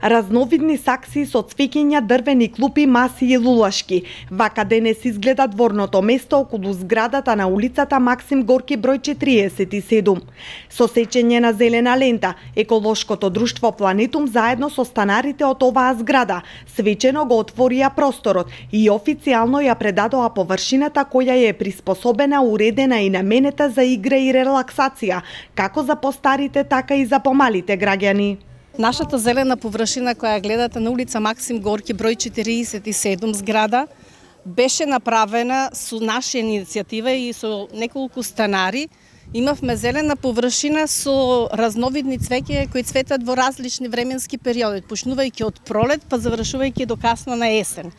Разновидни сакси со цвеќења, дрвени клупи, маси и лулашки. Вака денес изгледа дворното место околу зградата на улицата Максим Горки број 47. Со сечење на зелена лента, еколошкото друштво Планетум заедно со станарите од оваа зграда свечено го отворија просторот и официјално ја предадоа површината која е приспособена, уредена и наменета за игра и релаксација, како за постарите, така и за помалите граѓани. Нашата зелена површина која гледате на улица Максим Горки број 47 зграда беше направена со наша иницијатива и со неколку станари. Имавме зелена површина со разновидни цвеќа кои цветат во различни временски периоди, почнувајќи од пролет па завршувајќи до касно на есен.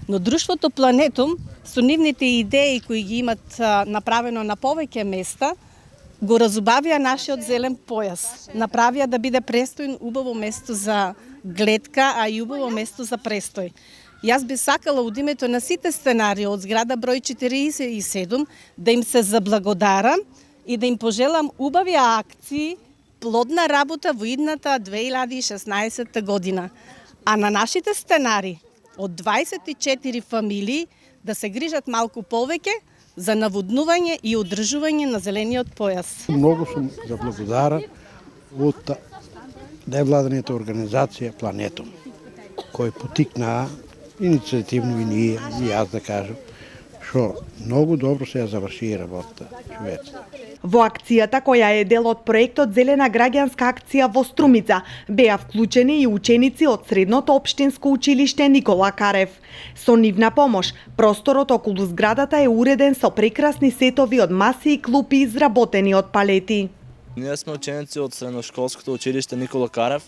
Но друштвото Планетум со нивните идеи кои ги имат направено на повеќе места го разубавија нашиот зелен појас. Направија да биде престојн убаво место за гледка, а и убаво место за престој. Јас би сакала од името на сите станари од зграда број 47 да им се заблагодарам и да им пожелам убави акции, плодна работа во идната 2016 година. А на нашите станари од 24 фамилии да се грижат малку повеќе за наводнување и одржување на зелениот појас. Многу сум заблагодарен од невладаната организација Планетум, кој потикнаа иницијативно и ние, и јас да кажам, што многу добро се ја заврши работа човече. Во акцијата, која е дел од проектот Зелена граѓанска акција во Струмица, беа вклучени и ученици од Средното општинско училиште Никола Карев. Со нивна помош, просторот околу зградата е уреден со прекрасни сетови од маси и клупи изработени од палети. Ние сме ученици од Средношколското училиште Никола Карев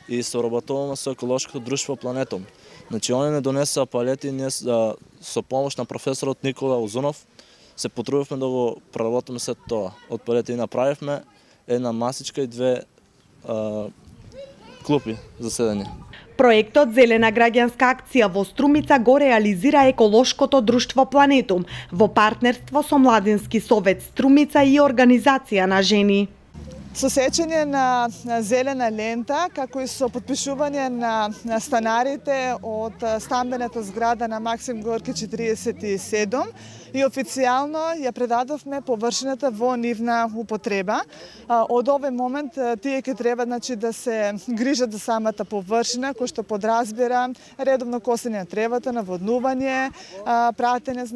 и соработуваме со еколошкото друштво Планетум. Значи, они не донесоа палети, ние со помош на професорот Никола Озунов се потрудивме да го преработиме сето тоа. Од палети и направивме една масичка и две клупи за седење. Проектот Зелена граѓанска акција во Струмица го реализира еколошкото друштво Планетум во партнерство со Младински совет Струмица и Организација на жени. Со сечење на зелена лента, како и со подпишување на станарите од стамбената зграда на Максим Горки 47 и официјално ја предадовме површината во нивна употреба. Од овој момент тие ќе треба да се грижат за самата површина, кој што подразбира редовно косење на тревата, наводнување, пратење,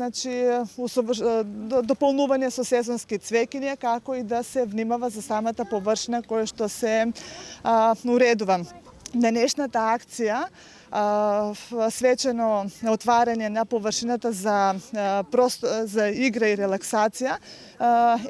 дополнување со сезонски цвеќиња, како и да се внимава за самата површина која што се уредува. Денешната акција свечено отварање на површината за игра и релаксација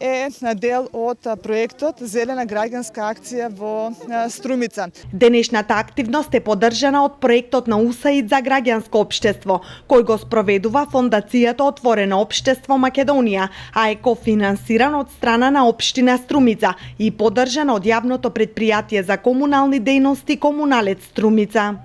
е дел од проектот Зелена граѓанска акција во Струмица. Денешната активност е поддржана од проектот на УСАИД за граѓанско општество, кој го спроведува Фондацијата Отворено општество Македонија, а е кофинансиран од страна на општина Струмица и поддржан од јавното претпријатие за комунални дејности Комуналец Струмица.